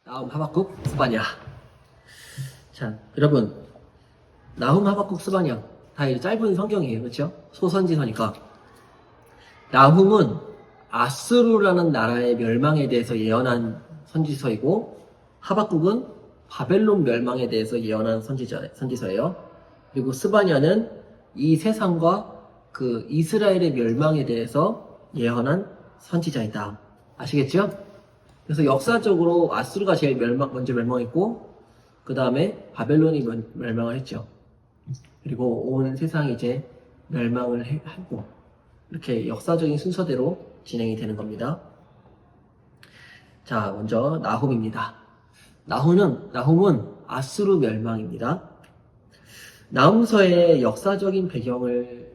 나훔, 하박국, 스바냐. 자, 여러분, 나훔, 하박국, 스바냐 다 이제 짧은 성경이에요, 그렇죠? 소선지서니까. 나훔은 아수르라는 나라의 멸망에 대해서 예언한 선지서이고, 하박국은 바벨론 멸망에 대해서 예언한 선지서예요. 그리고 스바냐는 이 세상과 그 이스라엘의 멸망에 대해서 예언한 선지자이다. 아시겠죠? 그래서 역사적으로 아수르가 제일 먼저 멸망했고, 그 다음에 바벨론이 멸망을 했죠. 그리고 온 세상이 이제 멸망을 하고, 이렇게 역사적인 순서대로 진행이 되는 겁니다. 자, 먼저 나훔입니다. 나훔은 아수르 멸망입니다. 나훔서의 역사적인 배경을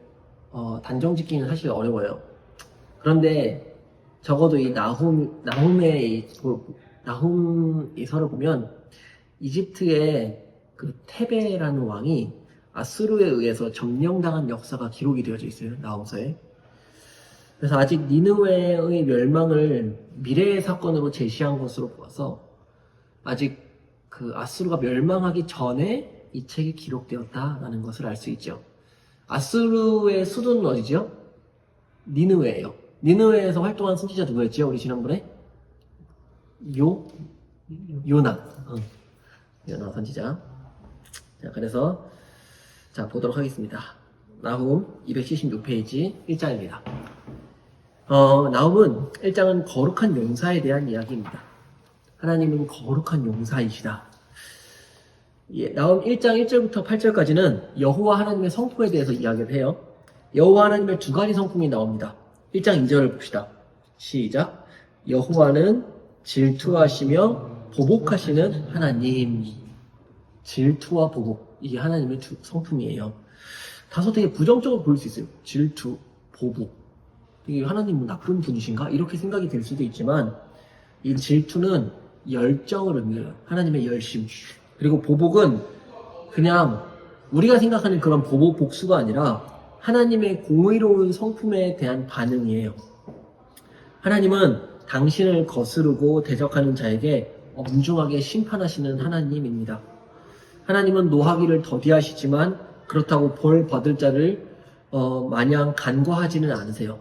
단정짓기는 사실 어려워요. 그런데 적어도 이 나훔의 나훔이서를 보면 이집트의 그 테베라는 왕이 아수르에 의해서 점령당한 역사가 기록이 되어져 있어요. 나훔서에. 그래서 아직 니느웨의 멸망을 미래의 사건으로 제시한 것으로 보아서 아직 그 아수르가 멸망하기 전에 이 책이 기록되었다라는 것을 알 수 있죠. 아수르의 수도는 어디죠? 니느웨예요. 니느웨에서 활동한 선지자 누구였죠? 우리 지난번에? 요나 선지자. 자, 그래서 자, 보도록 하겠습니다. 나훔 276페이지 1장입니다. 나훔은 1장은 거룩한 용사에 대한 이야기입니다. 하나님은 거룩한 용사이시다. 예, 나훔 1장 1절부터 8절까지는 여호와 하나님의 성품에 대해서 이야기를 해요. 여호와 하나님의 두 가지 성품이 나옵니다. 1장 2절을 봅시다. 시작. 여호와는 질투하시며 보복하시는 하나님. 질투와 보복, 이게 하나님의 두 성품이에요. 다소 되게 부정적으로 보일 수 있어요. 질투, 보복. 이게 하나님은 나쁜 분이신가? 이렇게 생각이 될 수도 있지만 이 질투는 열정을 의미해요. 하나님의 열심. 그리고 보복은 그냥 우리가 생각하는 그런 보복, 복수가 아니라 하나님의 공의로운 성품에 대한 반응이에요. 하나님은 당신을 거스르고 대적하는 자에게 엄중하게 심판하시는 하나님입니다. 하나님은 노하기를 더디하시지만 그렇다고 벌 받을 자를 마냥 간과하지는 않으세요.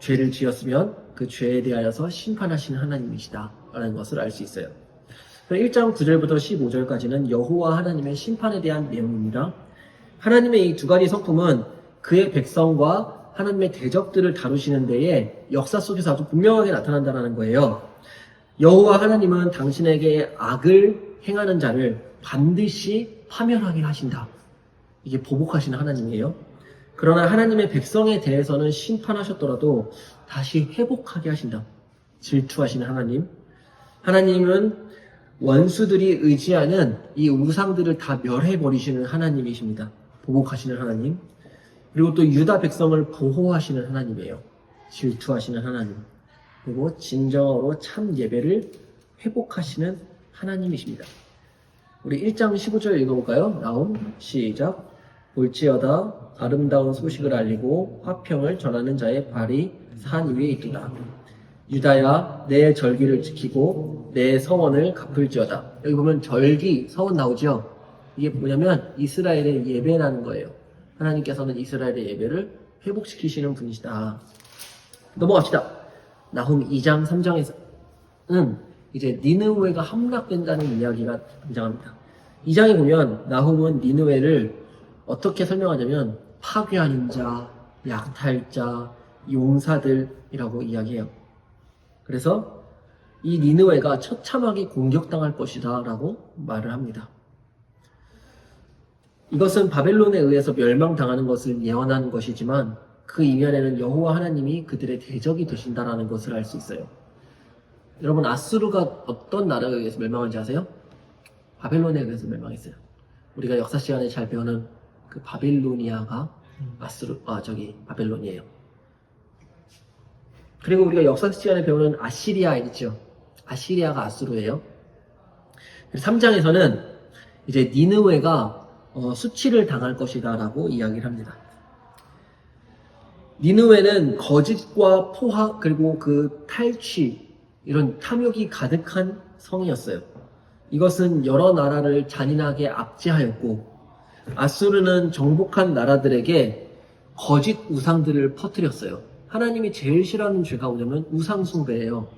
죄를 지었으면 그 죄에 대하여서 심판하시는 하나님이시다 라는 것을 알 수 있어요. 1장 9절부터 15절까지는 여호와 하나님의 심판에 대한 내용입니다. 하나님의 이 두 가지 성품은 그의 백성과 하나님의 대적들을 다루시는 데에 역사 속에서 아주 분명하게 나타난다는 거예요. 여호와 하나님은 당신에게 악을 행하는 자를 반드시 파멸하게 하신다. 이게 보복하시는 하나님이에요. 그러나 하나님의 백성에 대해서는 심판하셨더라도 다시 회복하게 하신다. 질투하시는 하나님. 하나님은 원수들이 의지하는 이 우상들을 다 멸해버리시는 하나님이십니다. 보복하시는 하나님. 그리고 또 유다 백성을 보호하시는 하나님이에요. 질투하시는 하나님. 그리고 진정으로 참 예배를 회복하시는 하나님이십니다. 우리 1장 15절 읽어볼까요? 나훔 시작. 볼지어다 아름다운 소식을 알리고 화평을 전하는 자의 발이 산 위에 있도다. 유다야 내 절기를 지키고 내 서원을 갚을지어다. 여기 보면 절기, 서원 나오죠? 이게 뭐냐면 이스라엘의 예배라는 거예요. 하나님께서는 이스라엘의 예배를 회복시키시는 분이시다. 넘어갑시다. 나훔 2장 3장에서는 이제 니느웨가 함락된다는 이야기가 등장합니다. 2장에 보면 나훔은 니느웨를 어떻게 설명하냐면 파괴하는 자, 약탈자, 용사들이라고 이야기해요. 그래서 이 니느웨가 처참하게 공격당할 것이다 라고 말을 합니다. 이것은 바벨론에 의해서 멸망당하는 것을 예언한 것이지만 그 이면에는 여호와 하나님이 그들의 대적이 되신다라는 것을 알 수 있어요. 여러분, 아수르가 어떤 나라에 의해서 멸망한지 아세요? 바벨론에 의해서 멸망했어요. 우리가 역사 시간에 잘 배우는 그 바빌로니아가 바벨론이에요. 그리고 우리가 역사 시간에 배우는 아시리아 있죠. 아시리아가 아수르예요. 3장에서는 이제 니느웨가 수치를 당할 것이다 라고 이야기를 합니다. 니느웨는 거짓과 포악 그리고 그 탈취 이런 탐욕이 가득한 성이었어요. 이것은 여러 나라를 잔인하게 압제하였고 아수르는 정복한 나라들에게 거짓 우상들을 퍼뜨렸어요. 하나님이 제일 싫어하는 죄가 뭐냐면 우상 숭배예요.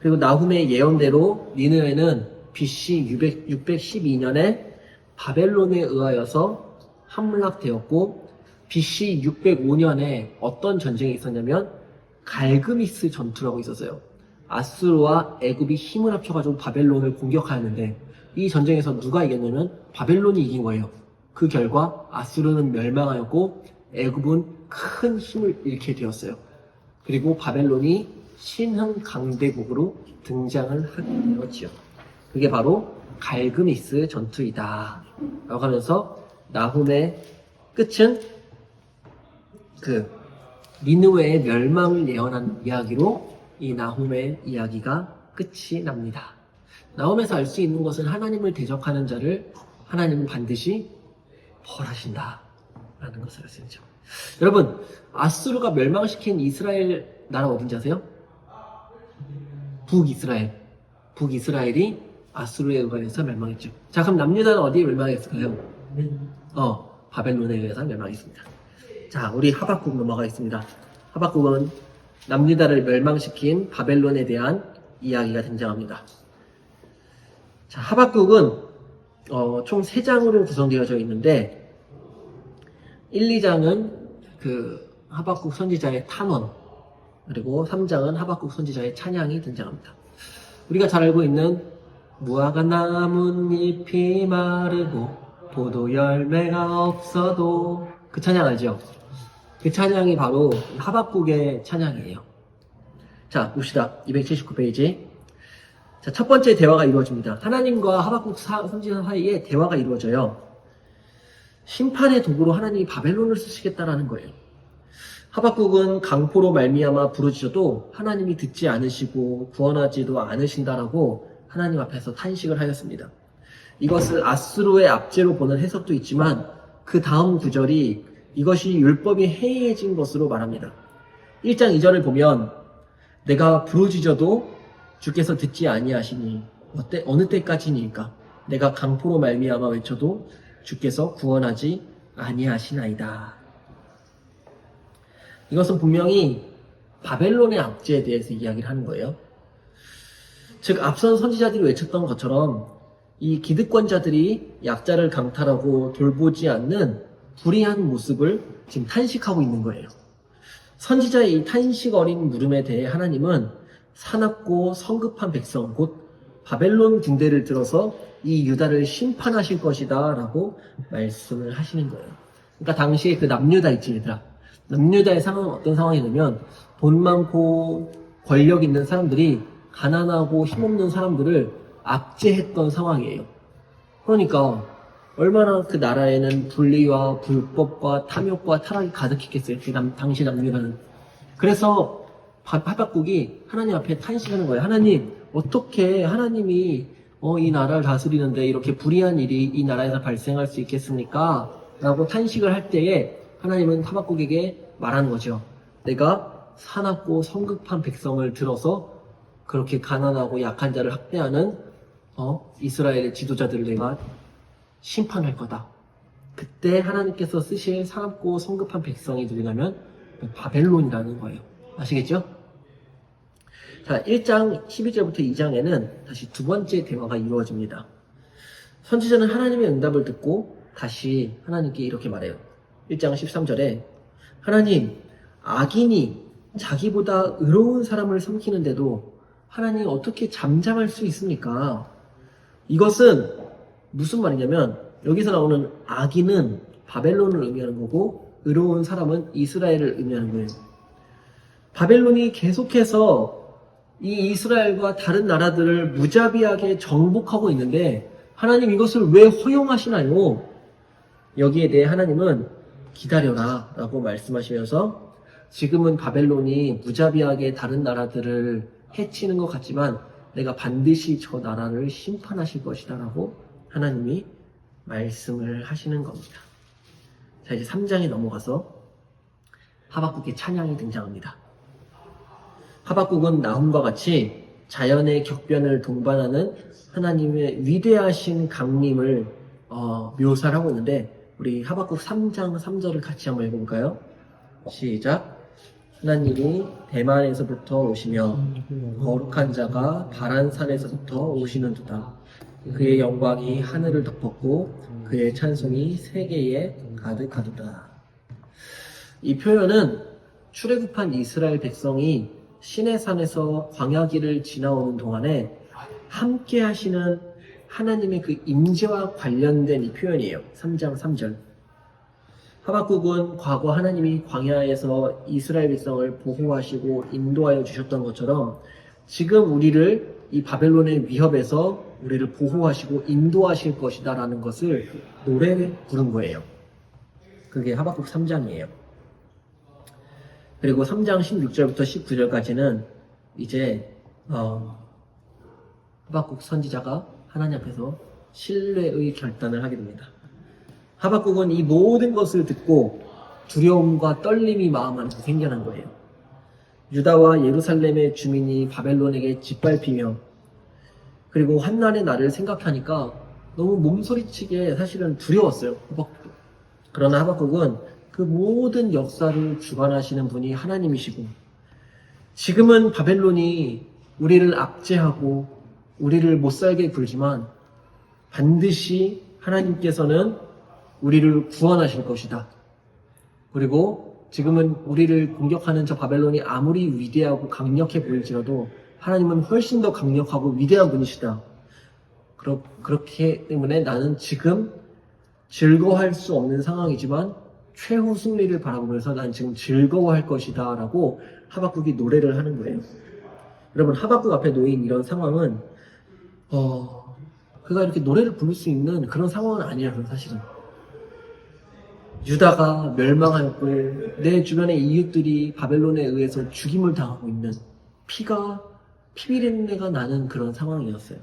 그리고 나훔의 예언대로 니느웨는 BC 612년에 바벨론에 의하여서 함락되었고 BC 605년에 어떤 전쟁이 있었냐면 갈그미스 전투라고 있었어요. 아수르와 애굽이 힘을 합쳐가지고 바벨론을 공격하였는데 이 전쟁에서 누가 이겼냐면 바벨론이 이긴 거예요. 그 결과 아수르는 멸망하였고 애굽은 큰 힘을 잃게 되었어요. 그리고 바벨론이 신흥 강대국으로 등장을 하게 되었지요. 그게 바로 갈그미스 전투이다 라고 하면서 나훔의 끝은 그 니느웨의 멸망을 예언한 이야기로 이 나훔의 이야기가 끝이 납니다. 나훔에서 알 수 있는 것은 하나님을 대적하는 자를 하나님은 반드시 벌하신다 라는 것을 알 수 있죠. 여러분, 아수르가 멸망시킨 이스라엘 나라 어딘지 아세요? 북이스라엘. 북이스라엘이 아수르에 의해서 멸망했죠. 자, 그럼 남유다는 어디에 멸망했을까요? 바벨론에 의해서 멸망했습니다. 자, 우리 하박국 넘어가겠습니다. 하박국은 남유다를 멸망시킨 바벨론에 대한 이야기가 등장합니다. 자, 하박국은 총 3장으로 구성되어져 있는데 1, 2장은 그 하박국 선지자의 탄원, 그리고 3장은 하박국 선지자의 찬양이 등장합니다. 우리가 잘 알고 있는 무화과 나뭇잎이 마르고 포도 열매가 없어도 그 찬양 알죠? 그 찬양이 바로 하박국의 찬양이에요. 자, 봅시다. 279페이지. 자, 첫 번째 대화가 이루어집니다. 하나님과 하박국 선지자 사이에 대화가 이루어져요. 심판의 도구로 하나님이 바벨론을 쓰시겠다라는 거예요. 하박국은 강포로 말미암아 부르짖어도 하나님이 듣지 않으시고 구원하지도 않으신다라고 하나님 앞에서 탄식을 하였습니다. 이것을 아수르의 압제로 보는 해석도 있지만 그 다음 구절이 이것이 율법이 해이해진 것으로 말합니다. 1장 2절을 보면 내가 부르짖어도 주께서 듣지 아니하시니 어느 때까지니까 내가 강포로 말미암아 외쳐도 주께서 구원하지 아니하시나이다. 이것은 분명히 바벨론의 압제에 대해서 이야기를 하는 거예요. 즉 앞선 선지자들이 외쳤던 것처럼 이 기득권자들이 약자를 강탈하고 돌보지 않는 불의한 모습을 지금 탄식하고 있는 거예요. 선지자의 이 탄식 어린 물음에 대해 하나님은 사납고 성급한 백성 곧 바벨론 군대를 들어서 이 유다를 심판하실 것이다 라고 말씀을 하시는 거예요. 그러니까 당시에 그 남유다 있지 얘들아. 남유다의 상황은 어떤 상황이냐면 돈 많고 권력 있는 사람들이 가난하고 힘없는 사람들을 압제했던 상황이에요. 그러니까 얼마나 그 나라에는 불의와 불법과 탐욕과 타락이 가득했겠어요. 당시 남유다는. 그래서 하박국이 하나님 앞에 탄식하는 거예요. 하나님, 어떻게 하나님이 이 나라를 다스리는데 이렇게 불의한 일이 이 나라에서 발생할 수 있겠습니까? 라고 탄식을 할 때에 하나님은 하박국에게 말하는 거죠. 내가 사납고 성급한 백성을 들어서 그렇게 가난하고 약한 자를 학대하는 이스라엘의 지도자들을 내가 심판할 거다. 그때 하나님께서 쓰실 사납고 성급한 백성이 누구냐면 바벨론이라는 거예요. 아시겠죠? 자, 1장 12절부터 2장에는 다시 두 번째 대화가 이루어집니다. 선지자는 하나님의 응답을 듣고 다시 하나님께 이렇게 말해요. 1장 13절에 하나님, 악인이 자기보다 의로운 사람을 섬기는데도 하나님 어떻게 잠잠할 수 있습니까? 이것은 무슨 말이냐면 여기서 나오는 악인은 바벨론을 의미하는 거고 의로운 사람은 이스라엘을 의미하는 거예요. 바벨론이 계속해서 이 이스라엘과 다른 나라들을 무자비하게 정복하고 있는데 하나님 이것을 왜 허용하시나요? 여기에 대해 하나님은 기다려라 라고 말씀하시면서 지금은 바벨론이 무자비하게 다른 나라들을 해치는 것 같지만 내가 반드시 저 나라를 심판하실 것이다 라고 하나님이 말씀을 하시는 겁니다. 자, 이제 3장에 넘어가서 하박국의 찬양이 등장합니다. 하박국은 나훔과 같이 자연의 격변을 동반하는 하나님의 위대하신 강림을 묘사를 하고 있는데 우리 하박국 3장 3절을 같이 한번 읽어볼까요? 시작. 하나님이 대만에서부터 오시며 거룩한 자가 바란산에서부터 오시는도다. 그의 영광이 하늘을 덮었고 그의 찬송이 세계에 가득하도다. 이 표현은 출애굽한 이스라엘 백성이 시내산에서 광야길을 지나오는 동안에 함께 하시는 하나님의 그 임재와 관련된 이 표현이에요. 3장 3절. 하박국은 과거 하나님이 광야에서 이스라엘 백성을 보호하시고 인도하여 주셨던 것처럼 지금 우리를 이 바벨론의 위협에서 우리를 보호하시고 인도하실 것이다 라는 것을 노래 부른 거예요. 그게 하박국 3장이에요. 그리고 3장 16절부터 19절까지는 이제 하박국 선지자가 하나님 앞에서 신뢰의 결단을 하게 됩니다. 하박국은 이 모든 것을 듣고 두려움과 떨림이 마음 안에 생겨난 거예요. 유다와 예루살렘의 주민이 바벨론에게 짓밟히며 그리고 환난의 날을 생각하니까 너무 몸소리치게 사실은 두려웠어요. 하박국도. 그러나 하박국은 그 모든 역사를 주관하시는 분이 하나님이시고 지금은 바벨론이 우리를 압제하고 우리를 못살게 굴지만 반드시 하나님께서는 우리를 구원하실 것이다. 그리고 지금은 우리를 공격하는 저 바벨론이 아무리 위대하고 강력해 보일지라도 하나님은 훨씬 더 강력하고 위대한 분이시다. 그렇기 때문에 나는 지금 즐거워할 수 없는 상황이지만 최후 승리를 바라보면서 난 지금 즐거워할 것이다 라고 하박국이 노래를 하는 거예요. 여러분, 하박국 앞에 놓인 이런 상황은 그가 이렇게 노래를 부를 수 있는 그런 상황은 아니에요. 사실은 유다가 멸망하였고 내 주변의 이웃들이 바벨론에 의해서 죽임을 당하고 있는 피비린내가 나는 그런 상황이었어요.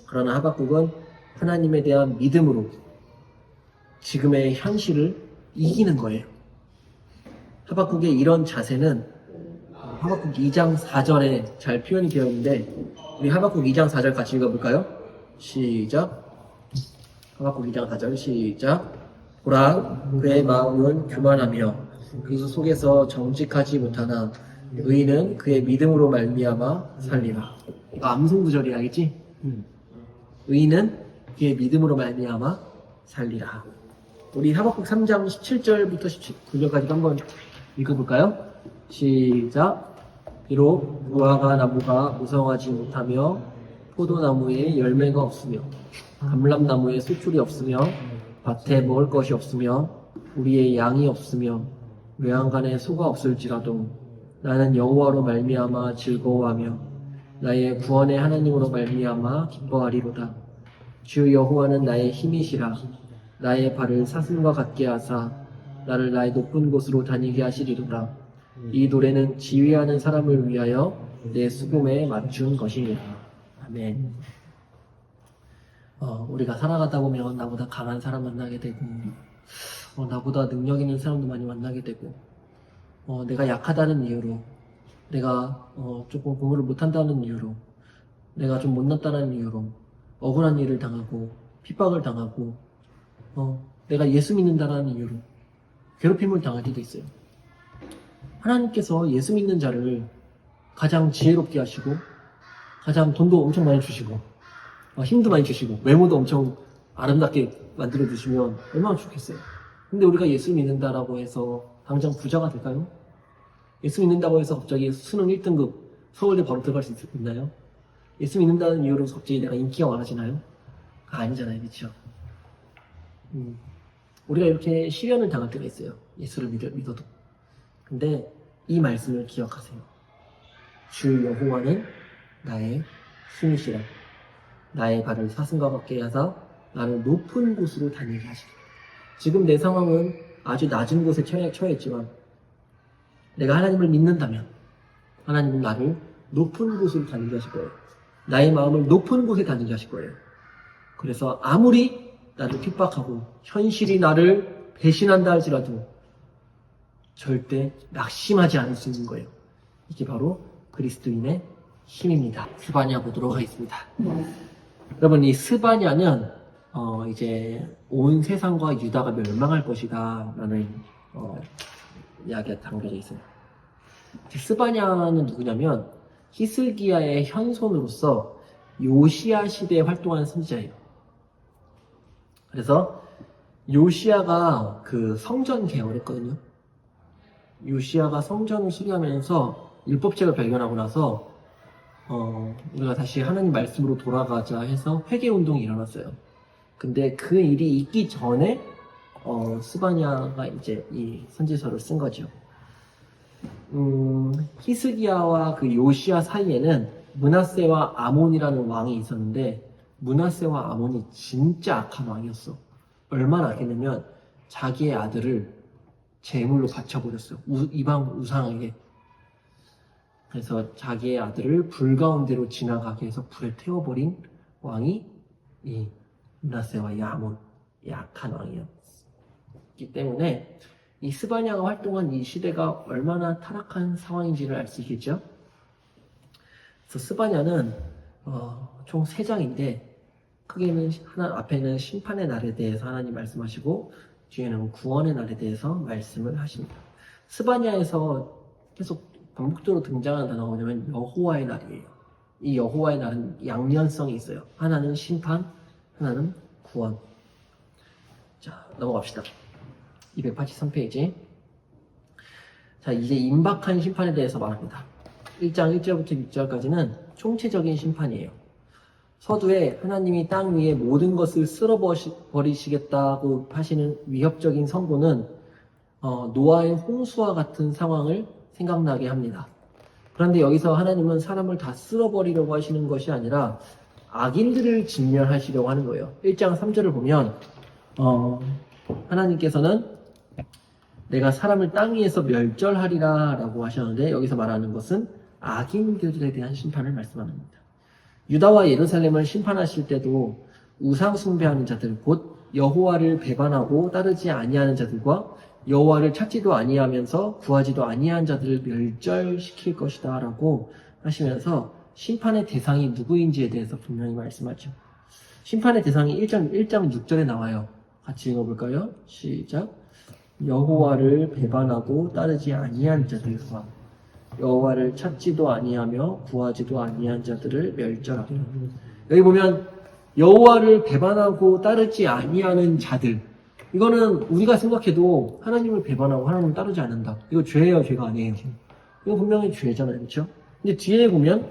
그러나 하박국은 하나님에 대한 믿음으로 지금의 현실을 이기는 거예요. 하박국의 이런 자세는 하박국 2장 4절에 잘 표현이 되어 있는데 우리 하박국 2장 4절 같이 읽어볼까요? 시작. 하박국 2장 4절 시작. 보라, 그의 마음은 교만하며 그 속에서 정직하지 못하나 의인은 그의 믿음으로 말미암아 살리라. 이거 암송 구절이 알겠지? 의인은 그의 믿음으로 말미암아 살리라. 우리 하박국 3장 17절부터 19절까지 한번 읽어볼까요? 시작. 비록 무화과 나무가 무성하지 못하며 포도나무에 열매가 없으며 감람나무에 수출이 없으며 밭에 먹을 것이 없으며 우리의 양이 없으며 외양간에 소가 없을지라도 나는 여호와로 말미암아 즐거워하며 나의 구원의 하나님으로 말미암아 기뻐하리로다. 주 여호와는 나의 힘이시라. 나의 발을 사슴과 같게 하사 나를 나의 높은 곳으로 다니게 하시리로다. 이 노래는 지휘하는 사람을 위하여 내 수금에 맞춘 것이니라. 아멘. 우리가 살아가다 보면 나보다 강한 사람 만나게 되고 나보다 능력 있는 사람도 많이 만나게 되고 내가 약하다는 이유로 내가 조금 공부를 못한다는 이유로 내가 좀 못났다는 이유로 억울한 일을 당하고 핍박을 당하고 내가 예수 믿는다는 이유로 괴롭힘을 당할 때도 있어요. 하나님께서 예수 믿는 자를 가장 지혜롭게 하시고 가장 돈도 엄청 많이 주시고 힘도 많이 주시고 외모도 엄청 아름답게 만들어 주시면 얼마나 좋겠어요. 근데 우리가 예수 믿는다라고 해서 당장 부자가 될까요? 예수 믿는다고 해서 갑자기 수능 1등급 서울대 바로 들어갈 수 있나요? 예수 믿는다는 이유로 갑자기 내가 인기가 많아지나요? 아니잖아요. 그렇죠? 우리가 이렇게 시련을 당할 때가 있어요. 예수를 믿어도. 근데 이 말씀을 기억하세요. 주 여호와는 나의 힘이시라. 나의 발을 사슴과 같게 하사 나를 높은 곳으로 다니게 하시리라. 지금 내 상황은 아주 낮은 곳에 처해 있지만 내가 하나님을 믿는다면 하나님은 나를 높은 곳으로 다니게 하실 거예요. 나의 마음을 높은 곳에 다니게 하실 거예요. 그래서 아무리 나를 핍박하고 현실이 나를 배신한다 할지라도 절대 낙심하지 않을 수 있는 거예요. 이게 바로 그리스도인의 힘입니다. 스바냐 보도록 하겠습니다. 여러분, 이 스바냐는 이제 온 세상과 유다가 멸망할 것이다 라는 이야기가 담겨져 있어요. 스바냐는 누구냐면 히스기야의 현손으로서 요시야 시대에 활동하는 선지자예요. 그래서 요시야가 그 성전 개혁을 했거든요. 요시야가 성전을 수리하면서 율법책을 발견하고 나서 우리가 다시 하나님 말씀으로 돌아가자 해서 회개 운동이 일어났어요. 근데 그 일이 있기 전에 스바냐가 이제 이 선지서를 쓴 거죠. 히스기야와 그 요시야 사이에는 므낫세와 아몬이라는 왕이 있었는데 므낫세와 아몬이 진짜 악한 왕이었어. 얼마나 악했냐면 자기의 아들을 제물로 바쳐버렸어요. 이방 우상에게. 그래서 자기의 아들을 불 가운데로 지나가게 해서 불에 태워버린 왕이 이 므낫세와 이 아몬, 이 악한 왕이었기 때문에 이 스바냐가 활동한 이 시대가 얼마나 타락한 상황인지를 알 수 있겠죠. 그래서 스바냐는 총 3장인데 크게는 앞에는 심판의 날에 대해서 하나님 말씀하시고 뒤에는 구원의 날에 대해서 말씀을 하십니다. 스바냐에서 계속 반복적으로 등장하는 단어가 뭐냐면 여호와의 날이에요. 이 여호와의 날은 양면성이 있어요. 하나는 심판, 하나는 구원. 자, 넘어갑시다. 283페이지. 자, 이제 임박한 심판에 대해서 말합니다. 1장 1절부터 6절까지는 총체적인 심판이에요. 서두에 하나님이 땅 위에 모든 것을 쓸어버리시겠다고 하시는 위협적인 선고는 노아의 홍수와 같은 상황을 생각나게 합니다. 그런데 여기서 하나님은 사람을 다 쓸어버리려고 하시는 것이 아니라 악인들을 진멸하시려고 하는 거예요. 1장 3절을 보면 하나님께서는 내가 사람을 땅 위에서 멸절하리라 라고 하셨는데 여기서 말하는 것은 악인들에 대한 심판을 말씀하는 겁니다. 유다와 예루살렘을 심판하실 때도 우상 숭배하는 자들 곧 여호와를 배반하고 따르지 아니하는 자들과 여호와를 찾지도 아니하면서 구하지도 아니한 자들을 멸절시킬 것이다 라고 하시면서 심판의 대상이 누구인지에 대해서 분명히 말씀하죠. 심판의 대상이 1장 6절에 나와요. 같이 읽어볼까요? 시작. 여호와를 배반하고 따르지 아니한 자들과 여호와를 찾지도 아니하며 구하지도 아니한 자들을 멸절하리라. 여기 보면 여호와를 배반하고 따르지 아니하는 자들, 이거는 우리가 생각해도 하나님을 배반하고 하나님을 따르지 않는다. 이거 죄예요, 죄가 아니에요? 이거 분명히 죄잖아요, 그렇죠? 근데 뒤에 보면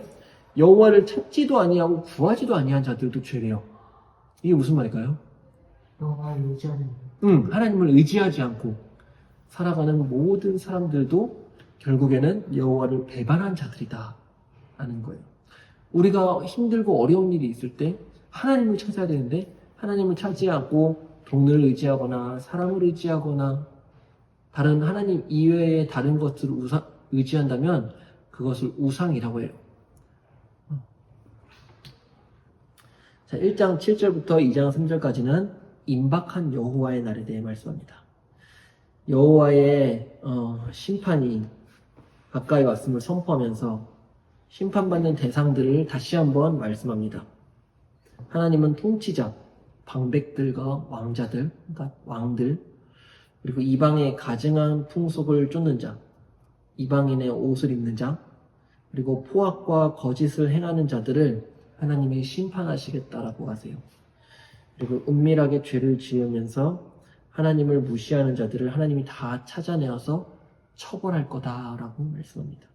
여호와를 찾지도 아니하고 구하지도 아니한 자들도 죄래요. 이게 무슨 말일까요? 여호와를 의지하는 하나님을 의지하지 않고 살아가는 모든 사람들도 결국에는 여호와를 배반한 자들이다 라는 거예요. 우리가 힘들고 어려운 일이 있을 때 하나님을 찾아야 되는데 하나님을 찾지 않고 돈을 의지하거나 사람을 의지하거나 다른 하나님 이외의 다른 것들을 의지한다면 그것을 우상이라고 해요. 자, 1장 7절부터 2장 3절까지는 임박한 여호와의 날에 대해 말씀합니다. 여호와의 심판이 가까이 왔음을 선포하면서 심판받는 대상들을 다시 한번 말씀합니다. 하나님은 통치자, 방백들과 왕자들, 그러니까 왕들, 그리고 이방의 가증한 풍속을 쫓는 자, 이방인의 옷을 입는 자, 그리고 포악과 거짓을 행하는 자들을 하나님이 심판하시겠다라고 하세요. 그리고 은밀하게 죄를 지으면서 하나님을 무시하는 자들을 하나님이 다 찾아내어서 처벌할 거다라고 말씀합니다.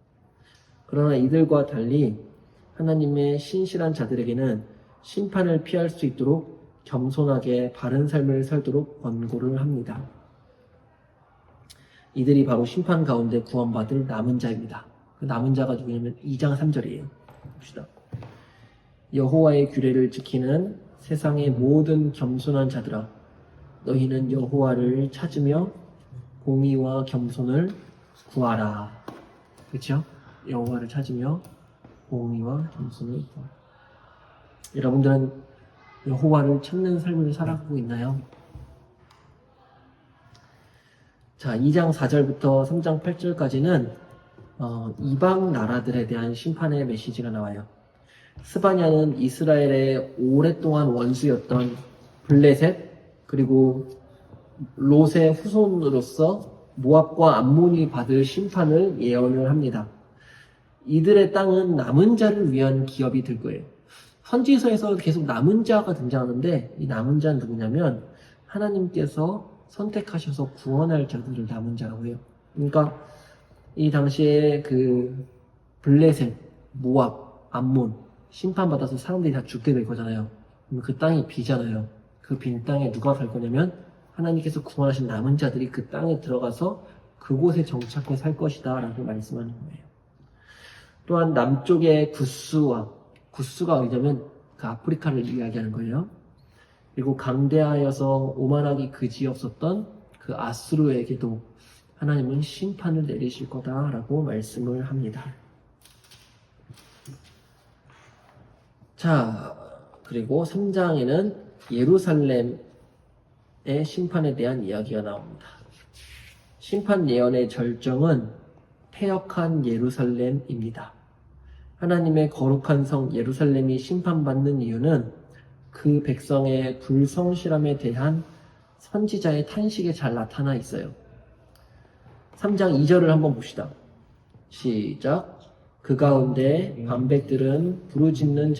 그러나 이들과 달리 하나님의 신실한 자들에게는 심판을 피할 수 있도록 겸손하게 바른 삶을 살도록 권고를 합니다. 이들이 바로 심판 가운데 구원받을 남은 자입니다. 그 남은 자가 누구냐면 2장 3절이에요. 봅시다. 여호와의 규례를 지키는 세상의 모든 겸손한 자들아, 너희는 여호와를 찾으며 공의와 겸손을 구하라. 그렇죠? 여호와를 찾으며 공의와 겸손을 구하라. 여러분들은 여호와를 찾는 삶을 살아가고 있나요? 자, 2장 4절부터 3장 8절까지는 이방 나라들에 대한 심판의 메시지가 나와요. 스바냐는 이스라엘의 오랫동안 원수였던 블레셋 그리고 롯의 후손으로서 모압과 암몬이 받을 심판을 예언을 합니다. 이들의 땅은 남은 자를 위한 기업이 될 거예요. 선지서에서 계속 남은 자가 등장하는데 이 남은 자는 누구냐면 하나님께서 선택하셔서 구원할 자들을 남은 자라고 해요. 그러니까 이 당시에 그 블레셋, 모압, 암몬 심판받아서 사람들이 다 죽게 될 거잖아요. 그럼 그 땅이 비잖아요. 그 빈 땅에 누가 살 거냐면 하나님께서 구원하신 남은 자들이 그 땅에 들어가서 그곳에 정착해 살 것이다 라고 말씀하는 거예요. 또한 남쪽의 구스가 어디냐면 그 아프리카를 이야기하는 거예요. 그리고 강대하여서 오만하기 그지없었던 그 아수르에게도 하나님은 심판을 내리실 거다라고 말씀을 합니다. 자, 그리고 3장에는 예루살렘의 심판에 대한 이야기가 나옵니다. 심판 예언의 절정은 패역한 예루살렘입니다. 하나님의 거룩한 성 예루살렘이 심판받는 이유는 그 백성의 불성실함에 대한 선지자의 탄식에 잘 나타나 있어요. 3장 2절을 한번 봅시다. 시작. 그 가운데 반백들은 부르짖는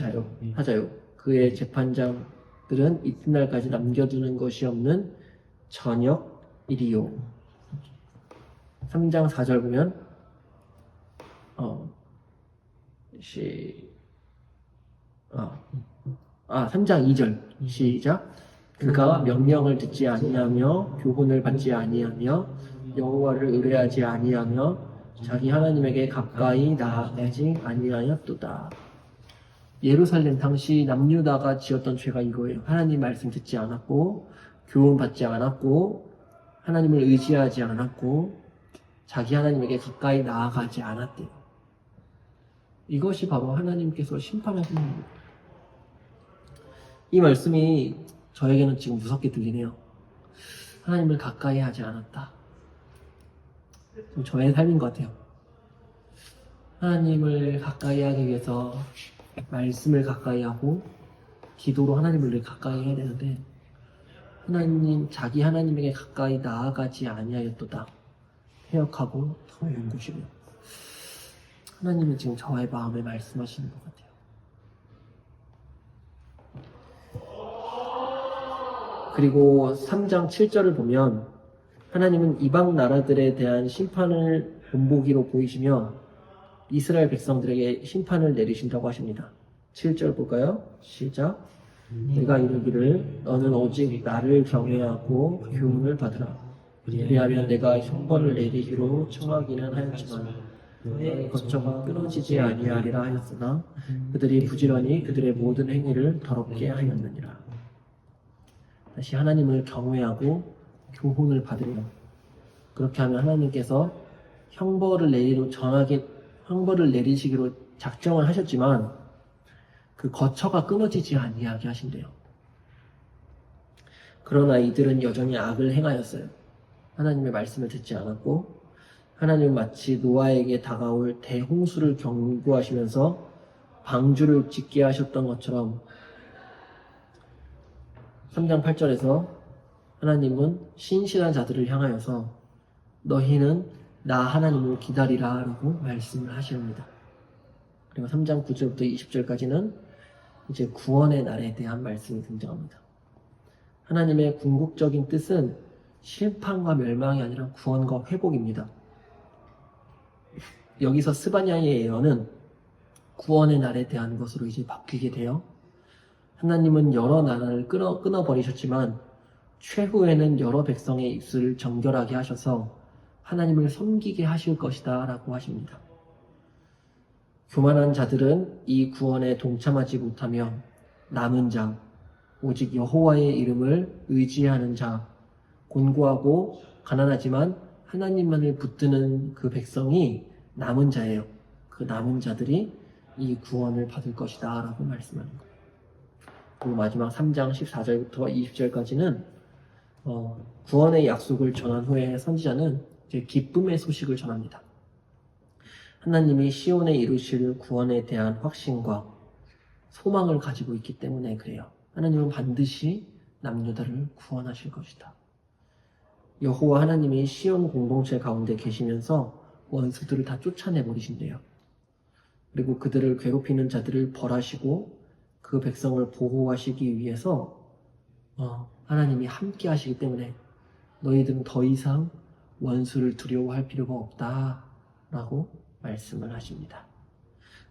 하자요. 그의 재판장들은 이튿날까지 남겨두는 것이 없는 저녁일이요. 3장 4절 보면 3장 2절 시작. 그가 명령을 듣지 아니하며 교훈을 받지 아니하며 여호와를 의뢰하지 아니하며 자기 하나님에게 가까이 나아가지 아니하였도다. 예루살렘 당시 남유다가 지었던 죄가 이거예요. 하나님 말씀 듣지 않았고 교훈 받지 않았고 하나님을 의지하지 않았고 자기 하나님에게 가까이 나아가지 않았대요. 이것이 바로 하나님께서 심판하시는 겁니다. 이 말씀이 저에게는 지금 무섭게 들리네요. 하나님을 가까이 하지 않았다. 좀 저의 삶인 것 같아요. 하나님을 가까이 하기 위해서 말씀을 가까이 하고 기도로 하나님을 늘 가까이 해야 되는데 자기 하나님에게 가까이 나아가지 아니하였도다. 해역하고 더 연구시고요. 하나님은 지금 저의 마음에 말씀하시는 것 같아요. 그리고 3장 7절을 보면 하나님은 이방 나라들에 대한 심판을 본보기로 보이시며 이스라엘 백성들에게 심판을 내리신다고 하십니다. 7절 볼까요? 시작. 내가 이르기를 너는 오직 나를 경외하고 교훈을 받으라. 왜냐하면 내가 형벌을 내리기로 청하기는 하였지만 너의 거처가 끊어지지 아니하리라 하였으나 그들이 부지런히 그들의 모든 행위를 더럽게 하였느니라. 다시 하나님을 경외하고 교훈을 받으려. 그렇게 하면 하나님께서 형벌을 내리시기로 작정을 하셨지만 그 거처가 끊어지지 아니하게 하신대요. 그러나 이들은 여전히 악을 행하였어요. 하나님의 말씀을 듣지 않았고 하나님은 마치 노아에게 다가올 대홍수를 경고하시면서 방주를 짓게 하셨던 것처럼 3장 8절에서 하나님은 신실한 자들을 향하여서 너희는 나 하나님을 기다리라 라고 말씀을 하십니다. 그리고 3장 9절부터 20절까지는 이제 구원의 날에 대한 말씀이 등장합니다. 하나님의 궁극적인 뜻은 심판과 멸망이 아니라 구원과 회복입니다. 여기서 스바냐의 예언은 구원의 날에 대한 것으로 이제 바뀌게 돼요. 하나님은 여러 나라를 끊어버리셨지만 최후에는 여러 백성의 입술을 정결하게 하셔서 하나님을 섬기게 하실 것이다 라고 하십니다. 교만한 자들은 이 구원에 동참하지 못하며 남은 자, 오직 여호와의 이름을 의지하는 자, 곤고하고 가난하지만 하나님만을 붙드는 그 백성이 남은 자예요. 그 남은 자들이 이 구원을 받을 것이다 라고 말씀하는 거예요. 그리고 마지막 3장 14절부터 20절까지는 구원의 약속을 전한 후에 선지자는 이제 기쁨의 소식을 전합니다. 하나님이 시온에 이루실 구원에 대한 확신과 소망을 가지고 있기 때문에 그래요. 하나님은 반드시 남유다를 구원하실 것이다. 여호와 하나님이 시온 공동체 가운데 계시면서 원수들을 다 쫓아내버리신대요. 그리고 그들을 괴롭히는 자들을 벌하시고 그 백성을 보호하시기 위해서 하나님이 함께 하시기 때문에 너희들은 더 이상 원수를 두려워할 필요가 없다 라고 말씀을 하십니다.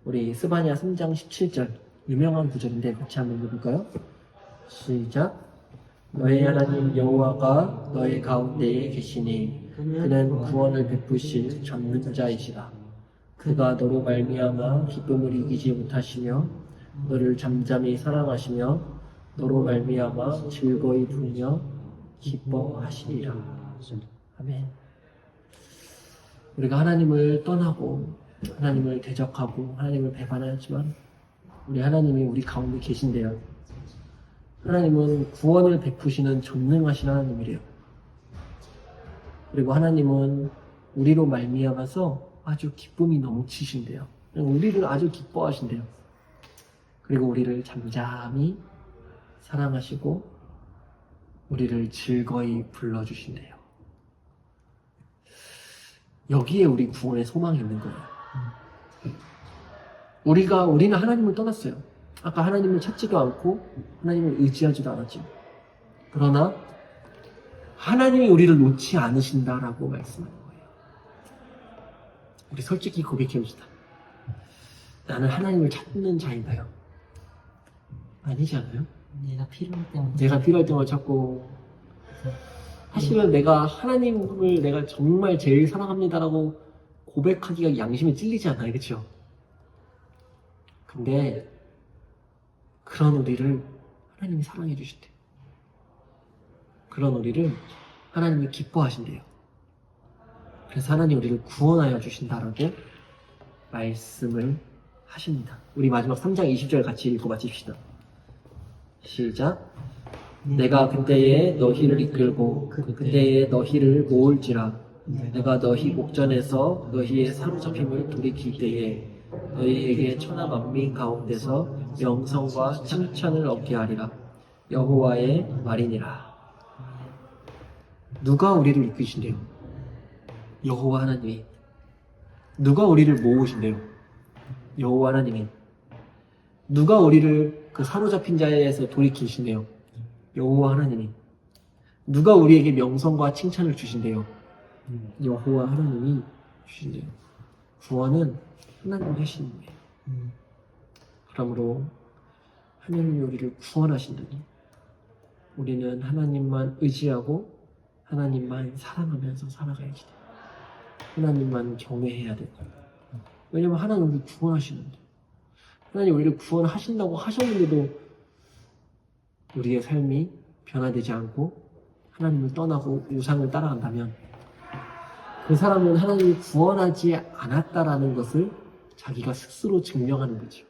우리 스바냐 3장 17절 유명한 구절인데 같이 한번 읽어볼까요? 시작. 너희 하나님 여호와가 너희 가운데에 계시니 그는 구원을 베푸실 전능자이시라. 그가 너로 말미암아 기쁨을 이기지 못하시며 너를 잠잠히 사랑하시며 너로 말미암아 즐거이 부르며 기뻐하시리라. 아멘. 우리가 하나님을 떠나고 하나님을 대적하고 하나님을 배반하지만 우리 하나님이 우리 가운데 계신데요. 하나님은 구원을 베푸시는 전능하신 하나님이래요. 그리고 하나님은 우리로 말미암아서 아주 기쁨이 넘치신대요. 우리를 아주 기뻐하신대요. 그리고 우리를 잠잠히 사랑하시고 우리를 즐거이 불러주신대요. 여기에 우리 구원의 소망이 있는 거예요. 우리는 하나님을 떠났어요. 아까 하나님을 찾지도 않고 하나님을 의지하지도 않았죠. 그러나 하나님이 우리를 놓지 않으신다라고 말씀하는 거예요. 우리 솔직히 고백해봅시다. 나는 하나님을 찾는 자인가요? 아니지 않아요? 내가 필요할 때마다 내가 필요할 때만 찾고 사실은 내가 하나님을 내가 정말 제일 사랑합니다라고 고백하기가 양심에 찔리지 않아요. 그렇죠? 근데 그런 우리를 하나님이 사랑해 주신대요. 그런 우리를 하나님이 기뻐하신대요. 그래서 하나님 우리를 구원하여 주신다라고 말씀을 하십니다. 우리 마지막 3장 20절 같이 읽고 마칩시다. 시작. 내가 그때에 너희를 이끌고 그때에 너희를 모을지라. 내가 너희 목전에서 너희의 사로잡힘을 돌이킬 때에 너희에게 천하 만민 가운데서 명성과 칭찬을 얻게 하리라. 여호와의 말이니라. 누가 우리를 이끄신대요? 여호와 하나님이. 누가 우리를 모으신대요? 여호와 하나님이. 누가 우리를 그 사로잡힌 자에서 돌이키신대요? 여호와 하나님이. 누가 우리에게 명성과 칭찬을 주신대요? 여호와 하나님이 주신대요. 구원은 하나님이 하시는 거예요. 그러므로 하나님이 우리를 구원하신다니 우리는 하나님만 의지하고 하나님만 사랑하면서 살아가야지 돼요. 하나님만 경외해야 돼요. 왜냐면 하나님 우리를 구원하시는데 하나님 우리를 구원하신다고 하셨는데도 우리의 삶이 변화되지 않고 하나님을 떠나고 우상을 따라간다면 그 사람은 하나님이 구원하지 않았다라는 것을 자기가 스스로 증명하는 거죠.